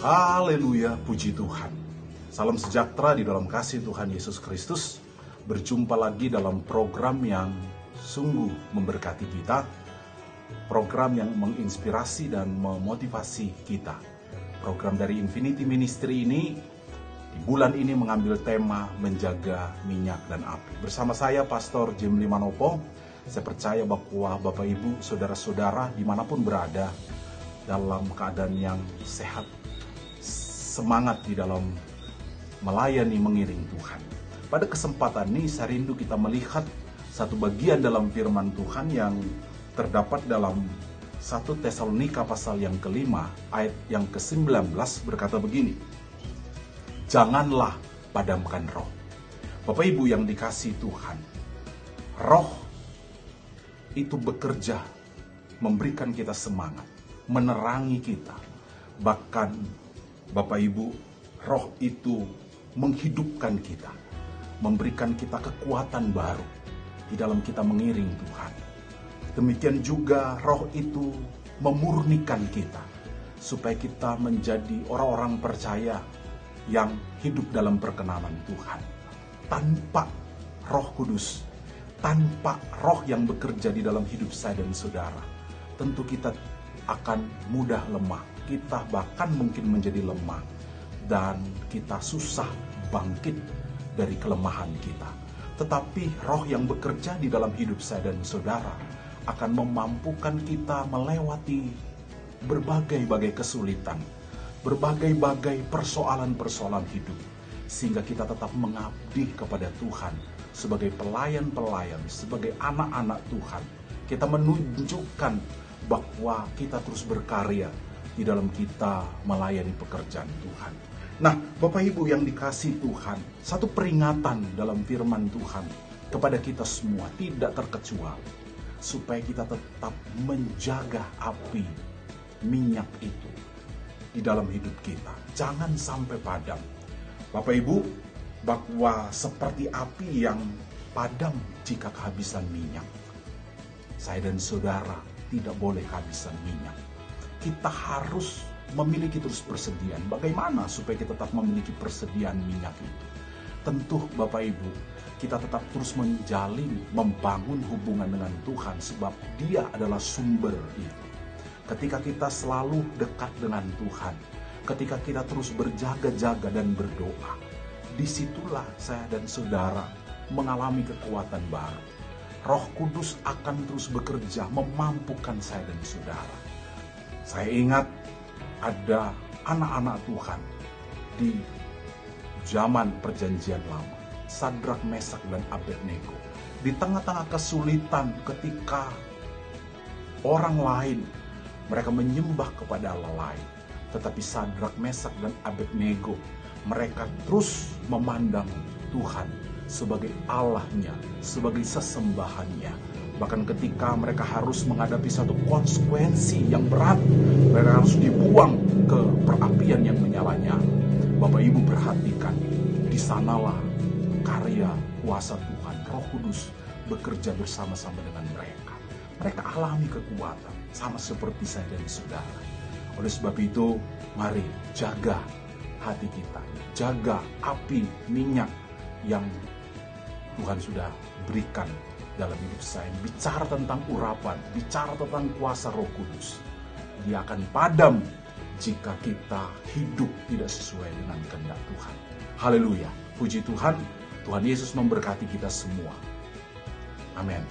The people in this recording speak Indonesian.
Haleluya, puji Tuhan. Salam sejahtera di dalam kasih Tuhan Yesus Kristus. Berjumpa lagi dalam program yang sungguh memberkati kita. Program yang menginspirasi dan memotivasi kita. Program dari Infinity Ministry ini di bulan ini mengambil tema menjaga minyak dan api. Bersama saya Pastor Jimli Manopo. Saya percaya bahwa Bapak Ibu, Saudara-saudara dimanapun berada dalam keadaan yang sehat, semangat di dalam melayani mengiring Tuhan. Pada kesempatan ini saya rindu kita melihat satu bagian dalam firman Tuhan yang terdapat dalam 1 Tesalonika pasal yang kelima ayat yang ke-19 berkata begini. Janganlah padamkan roh. Bapak Ibu yang dikasihi Tuhan, roh itu bekerja memberikan kita semangat, menerangi kita. Bahkan Bapak Ibu, roh itu menghidupkan kita, memberikan kita kekuatan baru di dalam kita mengiring Tuhan. Demikian juga roh itu memurnikan kita, supaya kita menjadi orang-orang percaya yang hidup dalam perkenanan Tuhan. Tanpa Roh Kudus, tanpa roh yang bekerja di dalam hidup saya dan saudara, tentu kita akan mudah lemah. Kita bahkan mungkin menjadi lemah dan kita susah bangkit dari kelemahan kita. Tetapi roh yang bekerja di dalam hidup saya dan saudara akan memampukan kita melewati berbagai-bagai kesulitan, berbagai-bagai persoalan-persoalan hidup, sehingga kita tetap mengabdi kepada Tuhan sebagai pelayan-pelayan, sebagai anak-anak Tuhan. Kita menunjukkan bahwa kita terus berkarya di dalam kita melayani pekerjaan Tuhan. Nah, Bapak Ibu yang dikasihi Tuhan, satu peringatan dalam firman Tuhan kepada kita semua tidak terkecuali, supaya kita tetap menjaga api minyak itu di dalam hidup kita. Jangan sampai padam. Bapak Ibu, bahwa seperti api yang padam jika kehabisan minyak. Saya dan saudara tidak boleh kehabisan minyak. Kita harus memiliki terus persediaan. Bagaimana supaya kita tetap memiliki persediaan minyak itu? Tentu Bapak Ibu, kita tetap terus menjalin, membangun hubungan dengan Tuhan, sebab Dia adalah sumber itu. Ketika kita selalu dekat dengan Tuhan, ketika kita terus berjaga-jaga dan berdoa, disitulah saya dan saudara mengalami kekuatan baru. Roh Kudus akan terus bekerja memampukan saya dan saudara. Saya ingat ada anak-anak Tuhan di zaman perjanjian lama, Sadrak, Mesak, dan Abednego. Di tengah-tengah kesulitan ketika orang lain, mereka menyembah kepada Allah lain. Tetapi Sadrak, Mesak, dan Abednego, mereka terus memandang Tuhan sebagai Allahnya, sebagai sesembahannya. Bahkan ketika mereka harus menghadapi satu konsekuensi yang berat, mereka harus dibuang ke perapian yang menyala-nyala. Bapak Ibu perhatikan, di sanalah karya kuasa Tuhan, Roh Kudus bekerja bersama-sama dengan mereka. Mereka alami kekuatan, sama seperti saya dan saudara. Oleh sebab itu, mari jaga hati kita, jaga api minyak yang Tuhan sudah berikan dalam hidup saya. Bicara tentang urapan, bicara tentang kuasa Roh Kudus. Dia akan padam jika kita hidup tidak sesuai dengan kehendak Tuhan. Haleluya, puji Tuhan. Tuhan Yesus memberkati kita semua. Amin.